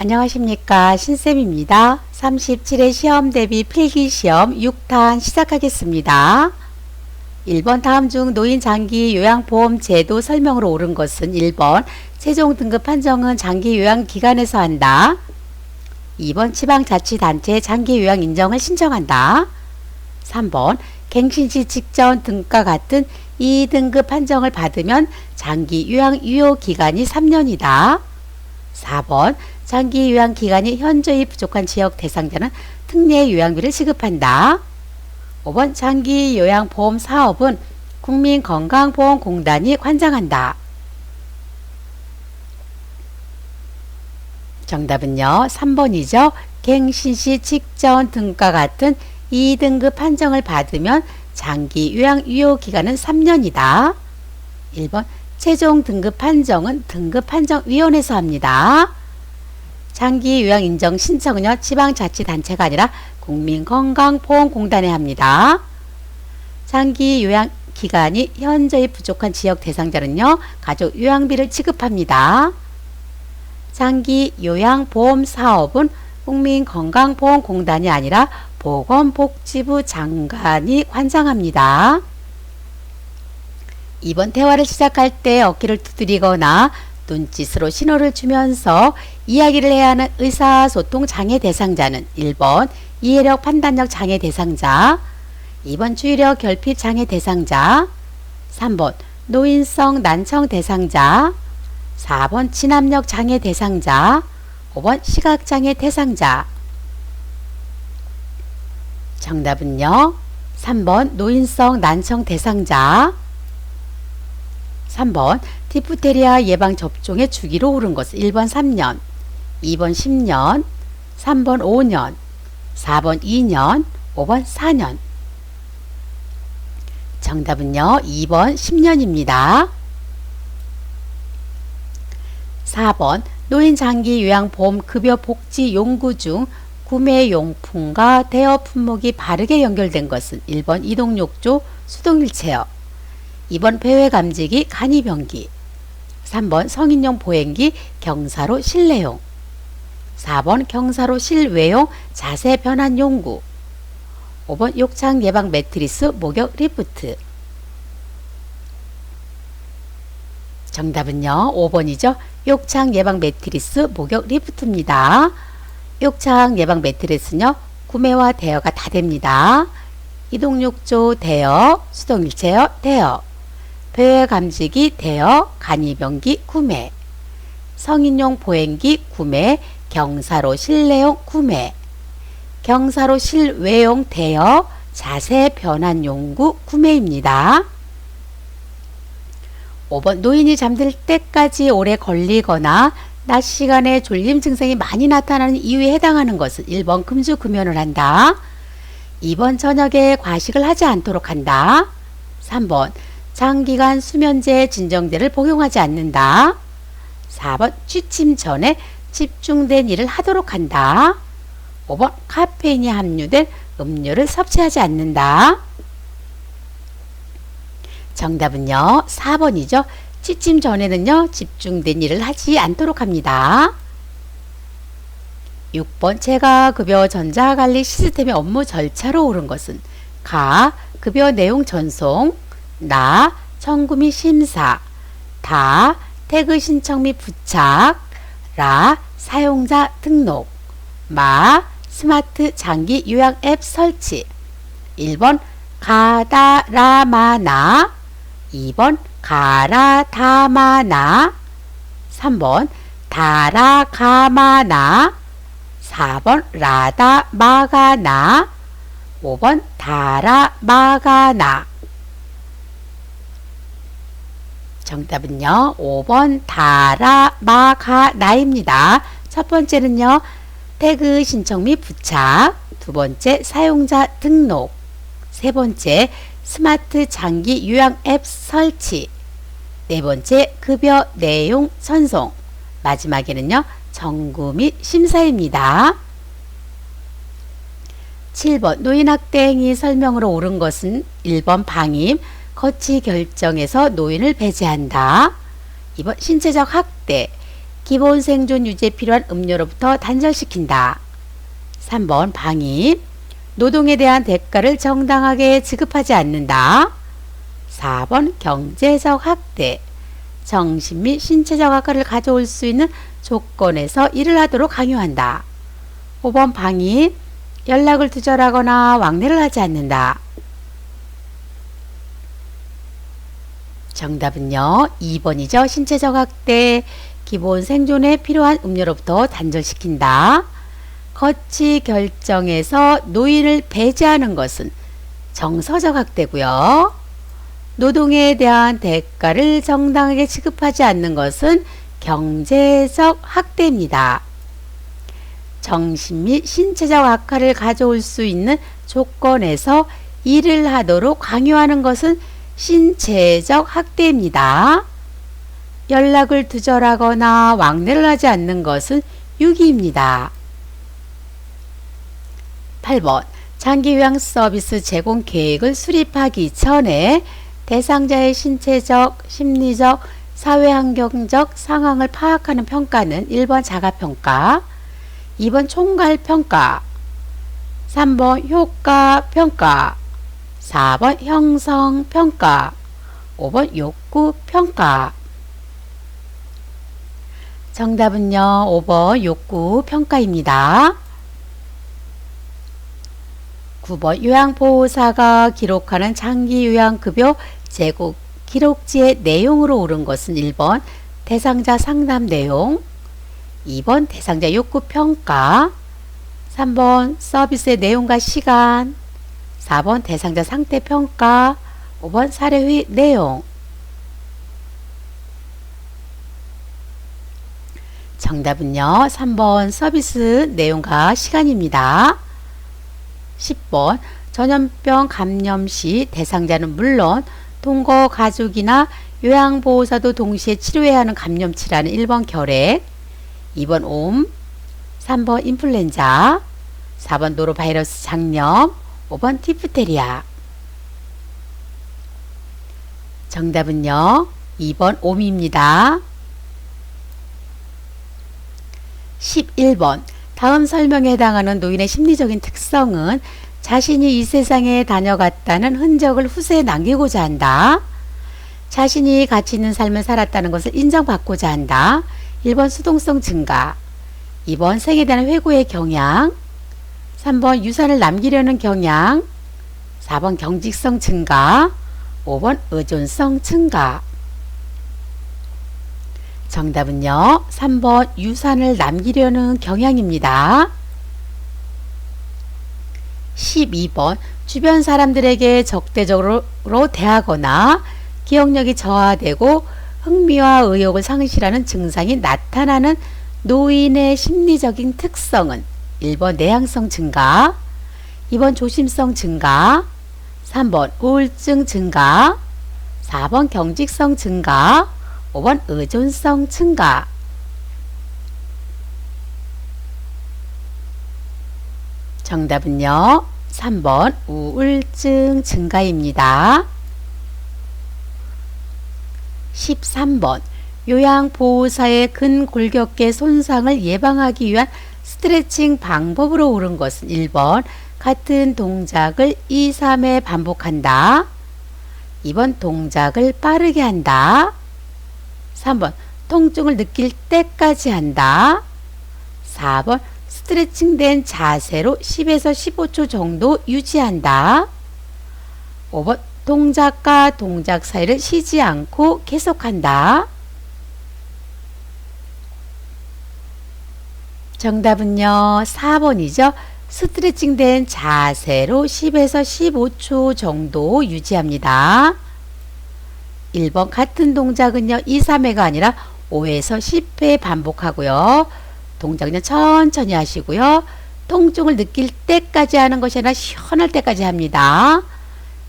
안녕하십니까, 신쌤입니다. 37회 시험 대비 필기시험 6탄 시작하겠습니다. 1번 다음 중 노인 장기 요양보험 제도 설명으로 옳은 것은 1번 최종 등급 판정은 장기 요양기관에서 한다. 2번 지방자치단체 장기 요양 인정을 신청한다. 3번 갱신시 직전 등과 같은 2등급 판정을 받으면 장기 요양 유효기간이 3년이다. 4번 장기 요양기간이 현저히 부족한 지역 대상자는 특례 요양비를 지급한다. 5번 장기 요양보험 사업은 국민건강보험공단이 관장한다. 정답은요 3번이죠. 갱신시 직전 등과 같은 2등급 판정을 받으면 장기 요양 유효기간은 3년이다. 1번 최종 등급 판정은 등급판정위원회에서 합니다. 장기 요양 인정 신청은요 지방자치단체가 아니라 국민건강보험공단에 합니다. 장기 요양 기간이 현저히 부족한 지역 대상자는요 가족 요양비를 지급합니다. 장기 요양보험 사업은 국민건강보험공단이 아니라 보건복지부 장관이 관장합니다. 2번 대화를 시작할 때 어깨를 두드리거나 눈짓으로 신호를 주면서 이야기를 해야 하는 의사소통 장애 대상자는 1번 이해력 판단력 장애 대상자, 2번 주의력 결핍 장애 대상자, 3번 노인성 난청 대상자, 4번 진압력 장애 대상자, 5번 시각장애 대상자. 정답은요 3번 노인성 난청 대상자. 3번 디프테리아 예방접종의 주기로 옳은 것은 1번 3년, 2번 10년, 3번 5년, 4번 2년, 5번 4년. 정답은요 2번 10년입니다. 4번 노인장기요양보험 급여복지용구 중 구매용품과 대여 품목이 바르게 연결된 것은 1번 이동욕조 수동휠체어, 2번 폐회감지기 간이병기, 3번 성인용 보행기 경사로 실내용, 4번 경사로 실외용 자세 변환 용구, 5번 욕창 예방 매트리스 목욕 리프트. 정답은요 5번이죠. 욕창 예방 매트리스 목욕 리프트입니다. 욕창 예방 매트리스는요 구매와 대여가 다 됩니다. 이동욕조 대여, 수동휠체어 대여, 폐회감지기 대여, 간이병기 구매, 성인용 보행기 구매, 경사로 실내용 구매, 경사로 실외용 대여, 자세 변환 용구 구매입니다. 5번 노인이 잠들 때까지 오래 걸리거나 낮 시간에 졸림 증상이 많이 나타나는 이유에 해당하는 것은 1번 금주 금연을 한다. 2번 저녁에 과식을 하지 않도록 한다. 3번 장기간 수면제 진정제를 복용하지 않는다. 4번 취침 전에 집중된 일을 하도록 한다. 5번 카페인이 함유된 음료를 섭취하지 않는다. 정답은요 4번이죠. 취침 전에는요 집중된 일을 하지 않도록 합니다. 6번 재가급여 전자관리 시스템의 업무 절차로 옳은 것은 가 급여 내용 전송, 나 청구 및 심사, 다 태그 신청 및 부착, 라 사용자 등록, 마 스마트 장기 요양 앱 설치. 1번 가다라마나, 2번 가라다마나, 3번 다라가마나, 4번 라다마가나, 5번 다라마가나. 정답은요 5번 다라마가나입니다. 첫 번째는요 태그 신청 및 부착, 두 번째 사용자 등록, 세 번째 스마트 장기 요양 앱 설치, 네 번째 급여 내용 전송, 마지막에는요 청구 및 심사입니다. 7번 노인학대 행위 설명으로 옳은 것은 1번 방임, 거치 결정에서 노인을 배제한다. 2번 신체적 학대, 기본 생존 유지에 필요한 음료로부터 단절시킨다. 3번 방임. 노동에 대한 대가를 정당하게 지급하지 않는다. 4번 경제적 학대. 정신 및 신체적 학과를 가져올 수 있는 조건에서 일을 하도록 강요한다. 5번 방임. 연락을 두절하거나 왕래를 하지 않는다. 정답은요 2번이죠. 신체적 학대. 기본 생존에 필요한 음료로부터 단절시킨다. 거치 결정에서 노인을 배제하는 것은 정서적 학대고요. 노동에 대한 대가를 정당하게 지급하지 않는 것은 경제적 학대입니다. 정신 및 신체적 악화를 가져올 수 있는 조건에서 일을 하도록 강요하는 것은 신체적 학대입니다. 연락을 두절하거나 왕래를 하지 않는 것은 유기입니다. 8번 장기 요양 서비스 제공 계획을 수립하기 전에 대상자의 신체적, 심리적, 사회환경적 상황을 파악하는 평가는 1번 자가평가, 2번 총괄평가, 3번 효과평가, 4번 형성평가, 5번 욕구평가. 정답은요 5번 욕구평가입니다. 9번 요양보호사가 기록하는 장기 요양급여 제공 기록지의 내용으로 옳은 것은 1번 대상자 상담 내용, 2번 대상자 욕구평가, 3번 서비스의 내용과 시간, 4번 대상자 상태평가, 5번 사례회의 내용. 정답은요 3번 서비스 내용과 시간입니다. 10번 전염병 감염 시 대상자는 물론 동거 가족이나 요양보호사도 동시에 치료해야 하는 감염치라는 1번 결핵, 2번 옴, 3번 인플루엔자, 4번 노로바이러스 장염, 5번 디프테리아. 정답은요 2번 옴입니다. 11번 다음 설명에 해당하는 노인의 심리적인 특성은 자신이 이 세상에 다녀갔다는 흔적을 후세에 남기고자 한다. 자신이 가치 있는 삶을 살았다는 것을 인정받고자 한다. 1번 수동성 증가, 2번 생에 대한 회고의 경향, 3번 유산을 남기려는 경향, 4번 경직성 증가, 5번 의존성 증가. 정답은요 3번 유산을 남기려는 경향입니다. 12번 주변 사람들에게 적대적으로 대하거나 기억력이 저하되고 흥미와 의욕을 상실하는 증상이 나타나는 노인의 심리적인 특성은 1번 내향성 증가, 2번 조심성 증가, 3번 우울증 증가, 4번 경직성 증가, 5번 의존성 증가. 정답은요 3번 우울증 증가입니다. 13번 요양보호사의 근골격계 손상을 예방하기 위한 스트레칭 방법으로 옳은 것은 1번 같은 동작을 2, 3회 반복한다. 2번 동작을 빠르게 한다. 3번 통증을 느낄 때까지 한다. 4번 스트레칭된 자세로 10에서 15초 정도 유지한다. 5번 동작과 동작 사이를 쉬지 않고 계속한다. 정답은요 4번이죠. 스트레칭된 자세로 10에서 15초 정도 유지합니다. 1번 같은 동작은요 2, 3회가 아니라 5에서 10회 반복하고요. 동작은 천천히 하시고요. 통증을 느낄 때까지 하는 것이 아니라 시원할 때까지 합니다.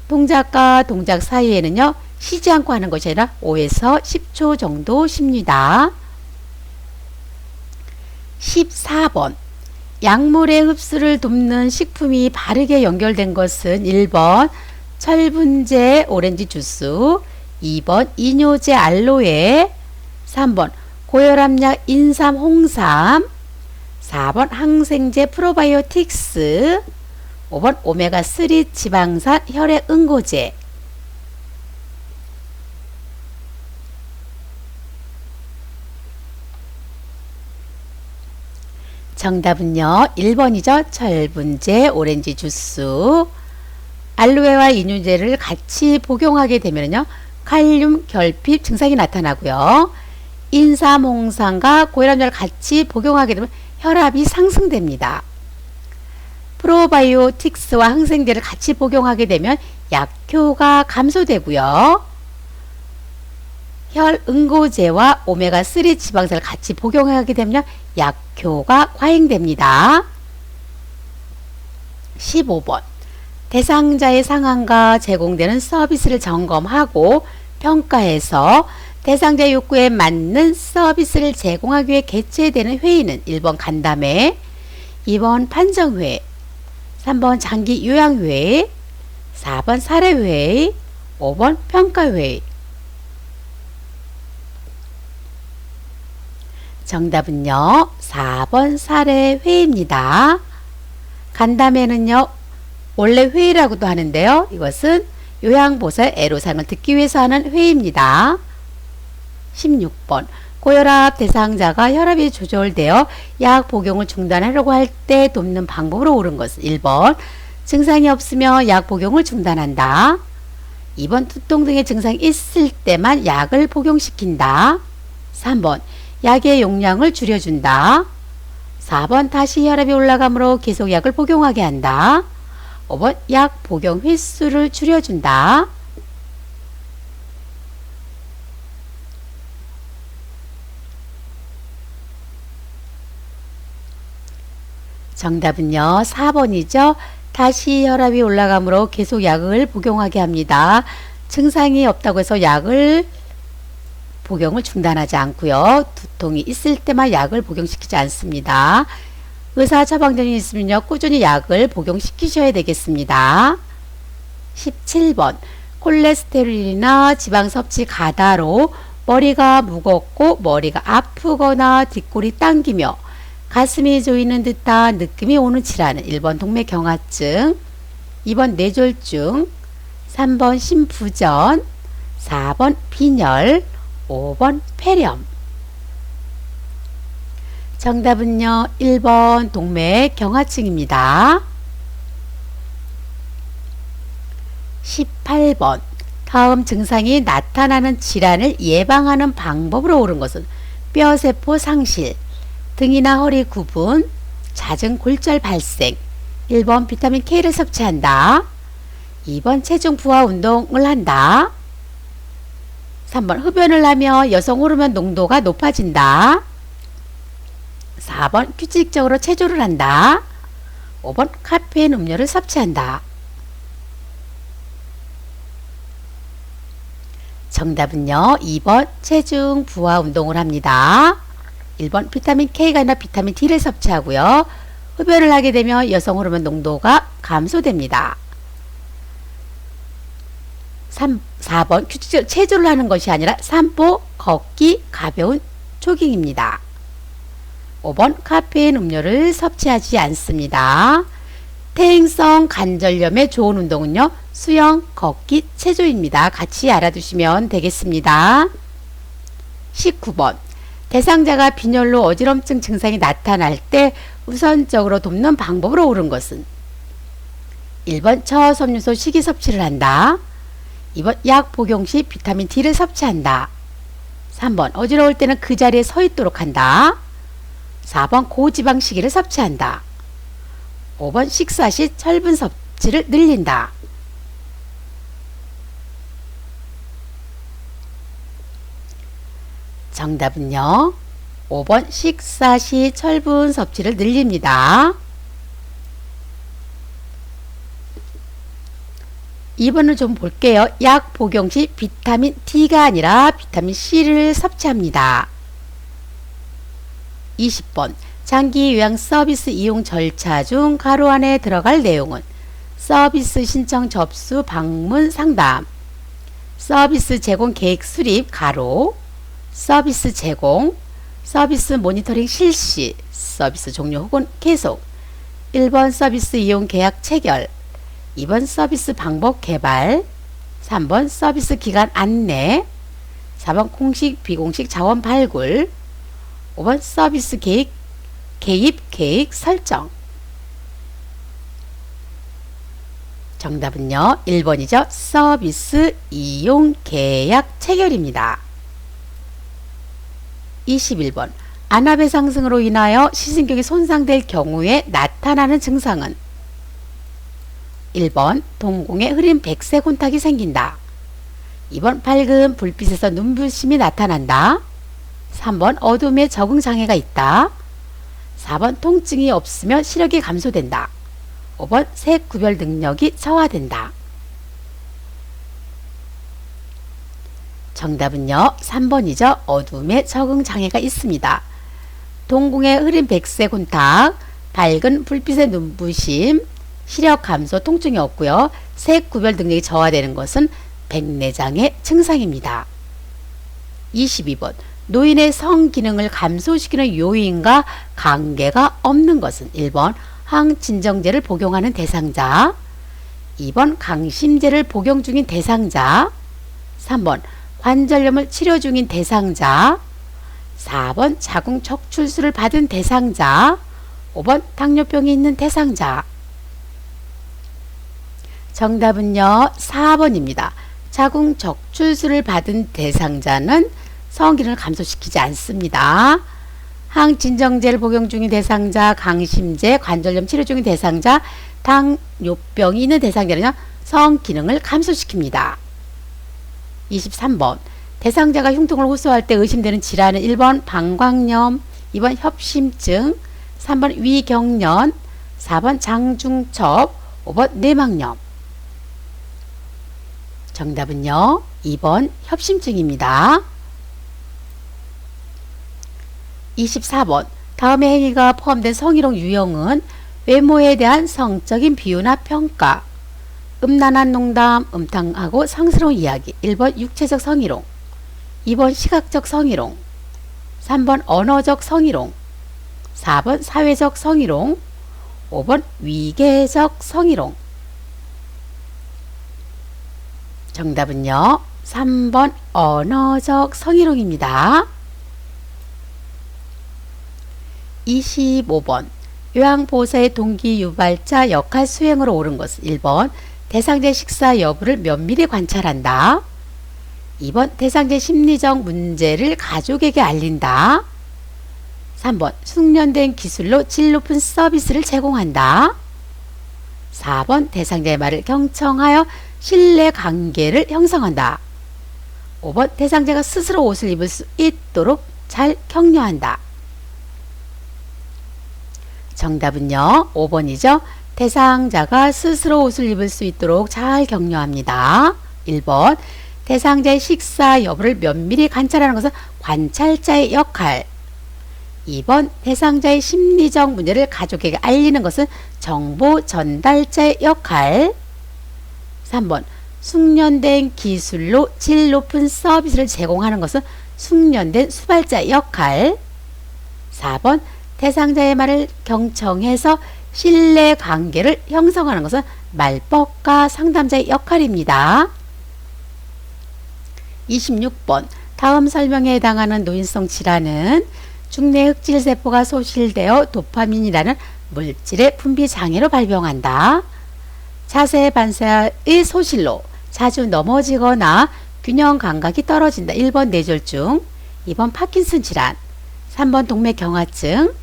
동작과 동작 사이에는요 쉬지 않고 하는 것이 아니라 5에서 10초 정도 쉽니다. 14번 약물의 흡수를 돕는 식품이 바르게 연결된 것은 1번 철분제 오렌지 주스, 2번 이뇨제 알로에, 3번 고혈압약 인삼, 홍삼. 4번 항생제 프로바이오틱스. 5번 오메가3 지방산 혈액 응고제. 정답은요. 1번이죠. 철분제, 오렌지 주스. 알로에와 이뇨제를 같이 복용하게 되면요. 칼륨 결핍 증상이 나타나고요. 인삼, 홍삼과 고혈압약을 같이 복용하게 되면 혈압이 상승됩니다. 프로바이오틱스와 항생제를 같이 복용하게 되면 약효가 감소되고요. 혈응고제와 오메가3 지방산을 같이 복용하게 되면 약효가 과잉됩니다. 15번 대상자의 상황과 제공되는 서비스를 점검하고 평가해서 대상자 욕구에 맞는 서비스를 제공하기 위해 개최되는 회의는 1번 간담회, 2번 판정회, 3번 장기 요양회의, 4번 사례회의, 5번 평가회의. 정답은요. 4번 사례회의입니다. 간담회는요. 원래 회의라고도 하는데요. 이것은 요양보살 애로사항을 듣기 위해서 하는 회의입니다. 16번 고혈압 대상자가 혈압이 조절되어 약 복용을 중단하려고 할 때 돕는 방법으로 옳은 것은 1번 증상이 없으며 약 복용을 중단한다. 2번 두통 등의 증상이 있을 때만 약을 복용시킨다. 3번 약의 용량을 줄여준다. 4번 다시 혈압이 올라가므로 계속 약을 복용하게 한다. 5번 약 복용 횟수를 줄여준다. 정답은요. 4번이죠. 다시 혈압이 올라가므로 계속 약을 복용하게 합니다. 증상이 없다고 해서 약을 복용을 중단하지 않고요. 두통이 있을 때만 약을 복용시키지 않습니다. 의사 처방전이 있으면요. 꾸준히 약을 복용시키셔야 되겠습니다. 17번 콜레스테롤이나 지방 섭취 과다로 머리가 무겁고 머리가 아프거나 뒷골이 당기며 가슴이 조이는 듯한 느낌이 오는 질환은 1번 동맥경화증, 2번 뇌졸중, 3번 심부전, 4번 빈혈, 5번 폐렴. 정답은요. 1번 동맥경화증입니다. 18번 다음 증상이 나타나는 질환을 예방하는 방법으로 옳은 것은 뼈세포 상실, 등이나 허리 구분, 잦은 골절 발생. 1번 비타민 K를 섭취한다. 2번 체중 부하 운동을 한다. 3번 흡연을 하며 여성 호르몬 농도가 높아진다. 4번 규칙적으로 체조를 한다. 5번 카페인 음료를 섭취한다. 정답은요. 2번 체중 부하 운동을 합니다. 1번 비타민 K가 아니라 비타민 D를 섭취하고요. 흡연을 하게 되면 여성 호르몬 농도가 감소됩니다. 4번 규칙적으로 체조를 하는 것이 아니라 산보, 걷기, 가벼운 조깅입니다. 5번 카페인 음료를 섭취하지 않습니다. 퇴행성 관절염에 좋은 운동은요. 수영, 걷기, 체조입니다. 같이 알아두시면 되겠습니다. 19번 대상자가 빈혈로 어지럼증 증상이 나타날 때 우선적으로 돕는 방법으로 옳은 것은 1번 저섬유소 식이 섭취를 한다. 2번 약 복용 시 비타민 D를 섭취한다. 3번 어지러울 때는 그 자리에 서 있도록 한다. 4번 고지방 식이를 섭취한다. 5번 식사 시 철분 섭취를 늘린다. 정답은요. 5번 식사 시 철분 섭취를 늘립니다. 2번을 좀 볼게요. 약 복용 시 비타민 D가 아니라 비타민 C를 섭취합니다. 20번 장기 요양 서비스 이용 절차 중 가로 안에 들어갈 내용은 서비스 신청 접수 방문 상담, 서비스 제공 계획 수립 가로, 서비스 제공, 서비스 모니터링 실시, 서비스 종료 혹은 계속. 1번 서비스 이용 계약 체결, 2번 서비스 방법 개발, 3번 서비스 기간 안내, 4번 공식 비공식 자원 발굴, 5번 서비스 개입 계획 설정. 정답은요 1번이죠. 서비스 이용 계약 체결입니다. 21번 안압의 상승으로 인하여 시신경이 손상될 경우에 나타나는 증상은 1번 동공에 흐린 백색 혼탁이 생긴다. 2번 밝은 불빛에서 눈부심이 나타난다. 3번 어둠에 적응 장애가 있다. 4번 통증이 없으며 시력이 감소된다. 5번 색 구별 능력이 저하된다. 정답은요 3번이죠. 어둠에 적응 장애가 있습니다. 동공의 흐린 백색 혼탁, 밝은 불빛의 눈부심, 시력 감소, 통증이 없고요. 색 구별 능력이 저하되는 것은 백내장의 증상입니다. 22번 노인의 성기능을 감소시키는 요인과 관계가 없는 것은 1번 항진정제를 복용하는 대상자, 2번 강심제를 복용 중인 대상자, 3번 관절염을 치료 중인 대상자, 4번 자궁 척출술을 받은 대상자, 5번 당뇨병이 있는 대상자. 정답은요 4번입니다. 자궁 척출술을 받은 대상자는 성기능을 감소시키지 않습니다. 항진정제를 복용 중인 대상자, 강심제, 관절염 치료 중인 대상자, 당뇨병이 있는 대상자는 성기능을 감소시킵니다. 23번 대상자가 흉통을 호소할 때 의심되는 질환은 1번 방광염, 2번 협심증, 3번 위경련, 4번 장중첩, 5번 내막염. 정답은요 2번 협심증입니다. 24번 다음의 행위가 포함된 성희롱 유형은 외모에 대한 성적인 비유나 평가, 음란한 농담, 음탕하고 상스러운 이야기. 1번 육체적 성희롱, 2번 시각적 성희롱, 3번 언어적 성희롱, 4번 사회적 성희롱, 5번 위계적 성희롱. 정답은요 3번 언어적 성희롱입니다. 25번 요양보호사의 동기 유발자 역할 수행으로 옳은 것은 1번 대상자의 식사 여부를 면밀히 관찰한다. 2번 대상자의 심리적 문제를 가족에게 알린다. 3번 숙련된 기술로 질 높은 서비스를 제공한다. 4번 대상자의 말을 경청하여 신뢰관계를 형성한다. 5번 대상자가 스스로 옷을 입을 수 있도록 잘 격려한다. 정답은요 5번이죠. 대상자가 스스로 옷을 입을 수 있도록 잘 격려합니다. 1번 대상자의 식사 여부를 면밀히 관찰하는 것은 관찰자의 역할. 2번 대상자의 심리적 문제를 가족에게 알리는 것은 정보 전달자의 역할. 3번 숙련된 기술로 질 높은 서비스를 제공하는 것은 숙련된 수발자의 역할. 4번 대상자의 말을 경청해서 신뢰관계를 형성하는 것은 말법가 상담자의 역할입니다. 26번 다음 설명에 해당하는 노인성 질환은 중내 흑질세포가 소실되어 도파민이라는 물질의 분비 장애로 발병한다. 자세 반사의 소실로 자주 넘어지거나 균형 감각이 떨어진다. 1번 뇌졸중, 2번 파킨슨 질환, 3번 동맥경화증,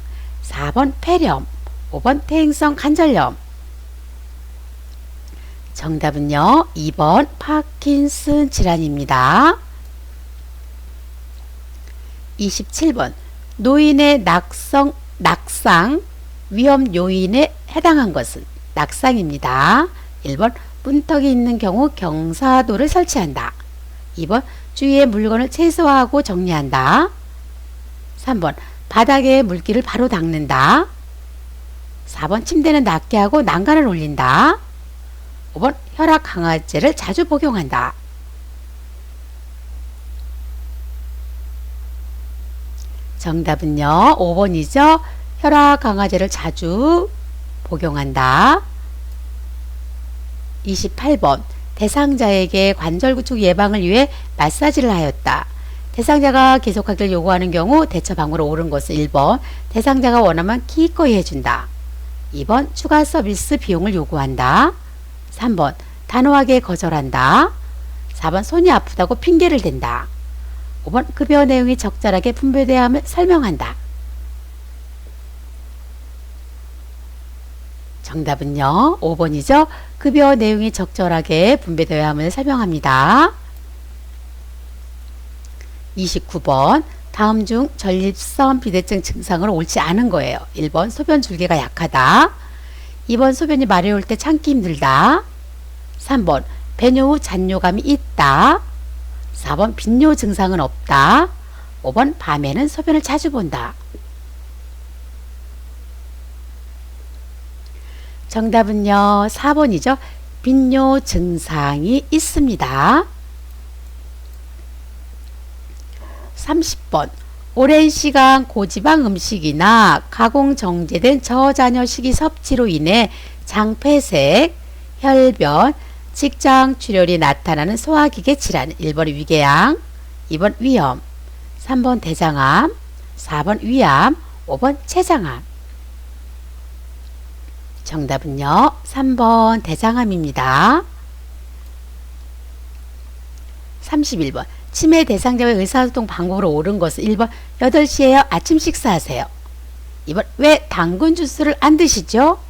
4번 폐렴, 5번 퇴행성 관절염. 정답은요 2번 파킨슨 질환입니다. 27번 노인의 낙상 위험 요인에 해당한 것은 낙상입니다. 1번 문턱이 있는 경우 경사도를 설치한다. 2번 주위의 물건을 최소화하고 정리한다. 3번 바닥에 물기를 바로 닦는다. 4번 침대는 낮게 하고 난간을 올린다. 5번 혈압 강화제를 자주 복용한다. 정답은요. 5번이죠. 혈압 강화제를 자주 복용한다. 28번 대상자에게 관절 구축 예방을 위해 마사지를 하였다. 대상자가 계속하기를 요구하는 경우 대처 방법으로 옳은 것은 1번 대상자가 원하면 기꺼이 해준다. 2번 추가 서비스 비용을 요구한다. 3번 단호하게 거절한다. 4번 손이 아프다고 핑계를 댄다. 5번 급여 내용이 적절하게 분배돼야 함을 설명한다. 정답은요. 5번이죠. 급여 내용이 적절하게 분배되어야 함을 설명합니다. 29번 다음 중 전립선 비대증 증상으로 옳지 않은 거예요. 1번 소변 줄기가 약하다. 2번 소변이 마려울 때 참기 힘들다. 3번 배뇨 후 잔뇨감이 있다. 4번 빈뇨 증상은 없다. 5번 밤에는 소변을 자주 본다. 정답은요. 4번이죠. 빈뇨 증상이 있습니다. 30번 오랜 시간 고지방 음식이나 가공 정제된 저잔여 식이 섭취로 인해 장폐색, 혈변, 직장 출혈이 나타나는 소화기계 질환 1번 위궤양, 2번 위염, 3번 대장암, 4번 위암, 5번 췌장암. 정답은요. 3번 대장암입니다. 31번 치매 대상자의 의사소통 방법으로 옳은 것은 1번 8시에요. 아침 식사하세요. 2번 왜 당근 주스를 안 드시죠?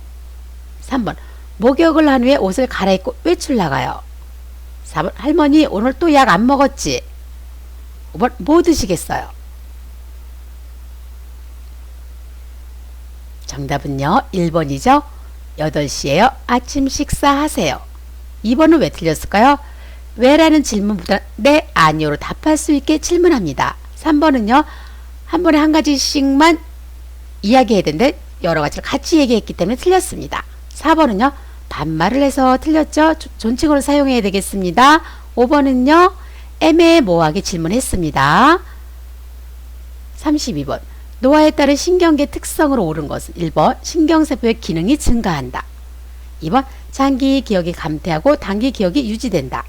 3번 목욕을 한 후에 옷을 갈아입고 외출 나가요. 4번 할머니 오늘 또 약 안 먹었지? 5번 뭐 드시겠어요? 정답은요. 1번이죠. 8시에요. 아침 식사하세요. 2번은 왜 틀렸을까요? 왜라는 질문보다 네, 아니요로 답할 수 있게 질문합니다. 3번은요. 한 번에 한 가지씩만 이야기해야 되는데 여러 가지를 같이 얘기했기 때문에 틀렸습니다. 4번은요. 반말을 해서 틀렸죠. 존칭어를 사용해야 되겠습니다. 5번은요. 애매모호하게 질문했습니다. 32번 노화에 따른 신경계 특성으로 옳은 것은 1번 신경세포의 기능이 증가한다. 2번 장기 기억이 감퇴하고 단기 기억이 유지된다.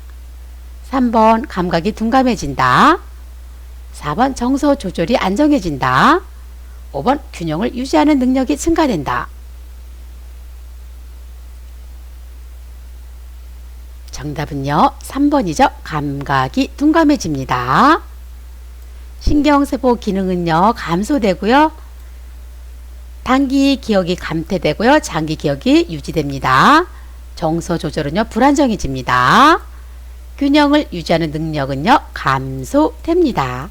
3번 감각이 둔감해진다. 4번 정서 조절이 안정해진다. 5번 균형을 유지하는 능력이 증가된다. 정답은요. 3번이죠. 감각이 둔감해집니다. 신경세포 기능은요. 감소되고요. 단기 기억이 감퇴되고요. 장기 기억이 유지됩니다. 정서 조절은요. 불안정해집니다. 균형을 유지하는 능력은요. 감소됩니다.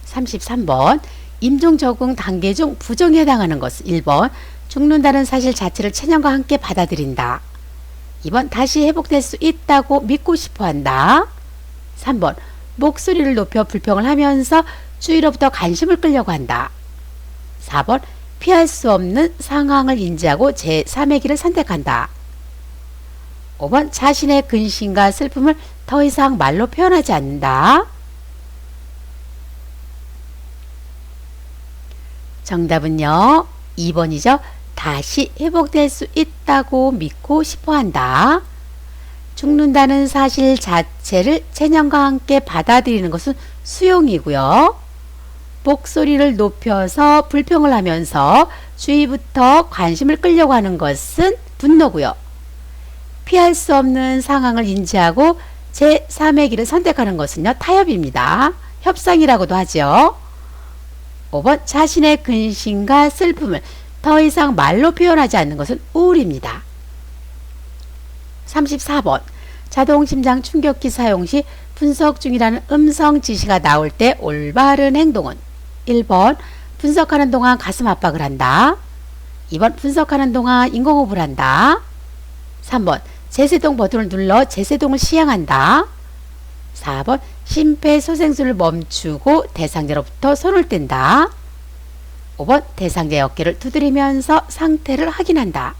33번 임종 적응 단계 중 부정에 해당하는 것은 1번 죽는다는 사실 자체를 체념과 함께 받아들인다. 2번 다시 회복될 수 있다고 믿고 싶어한다. 3번 목소리를 높여 불평을 하면서 주위로부터 관심을 끌려고 한다. 4번 피할 수 없는 상황을 인지하고 제3의 길을 선택한다. 5번 자신의 근심과 슬픔을 더 이상 말로 표현하지 않는다. 정답은요. 2번이죠. 다시 회복될 수 있다고 믿고 싶어한다. 죽는다는 사실 자체를 체념과 함께 받아들이는 것은 수용이고요. 목소리를 높여서 불평을 하면서 주위부터 관심을 끌려고 하는 것은 분노고요. 피할 수 없는 상황을 인지하고 제3의 길을 선택하는 것은요. 타협입니다. 협상이라고도 하죠. 5번 자신의 근심과 슬픔을 더 이상 말로 표현하지 않는 것은 우울입니다. 34번 자동심장 충격기 사용 시 분석 중이라는 음성 지시가 나올 때 올바른 행동은 1번 분석하는 동안 가슴 압박을 한다. 2번 분석하는 동안 인공호흡을 한다. 3번 제세동 버튼을 눌러 제세동을 시향한다. 4번 심폐소생술을 멈추고 대상자로부터 손을 뗀다. 5번 대상자의 어깨를 두드리면서 상태를 확인한다.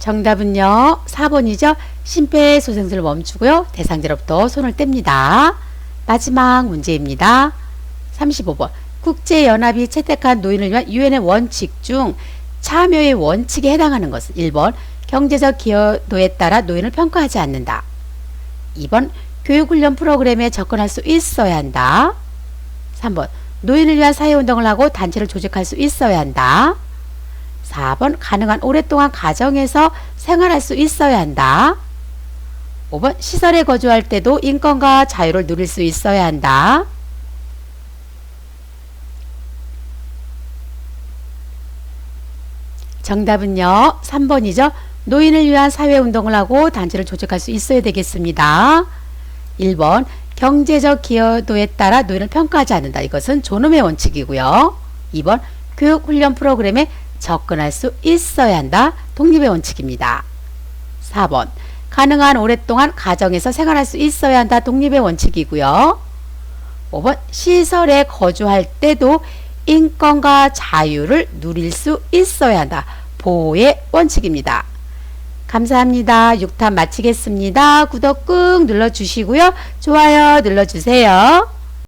정답은요. 4번이죠. 심폐소생술을 멈추고요. 대상자로부터 손을 뗍니다. 마지막 문제입니다. 35번. 국제연합이 채택한 노인을 위한 유엔의 원칙 중 참여의 원칙에 해당하는 것은 1번 경제적 기여도에 따라 노인을 평가하지 않는다. 2번 교육훈련 프로그램에 접근할 수 있어야 한다. 3번 노인을 위한 사회운동을 하고 단체를 조직할 수 있어야 한다. 4번 가능한 오랫동안 가정에서 생활할 수 있어야 한다. 5번 시설에 거주할 때도 인권과 자유를 누릴 수 있어야 한다. 정답은요. 3번이죠. 노인을 위한 사회운동을 하고 단체를 조직할 수 있어야 되겠습니다. 1번 경제적 기여도에 따라 노인을 평가하지 않는다. 이것은 존엄의 원칙이고요. 2번 교육훈련 프로그램에 접근할 수 있어야 한다. 독립의 원칙입니다. 4번 가능한 오랫동안 가정에서 생활할 수 있어야 한다. 독립의 원칙이고요. 5번 시설에 거주할 때도 인권과 자유를 누릴 수 있어야 한다. 보호의 원칙입니다. 감사합니다. 6탄 마치겠습니다. 구독 꾹 눌러주시고요. 좋아요 눌러주세요.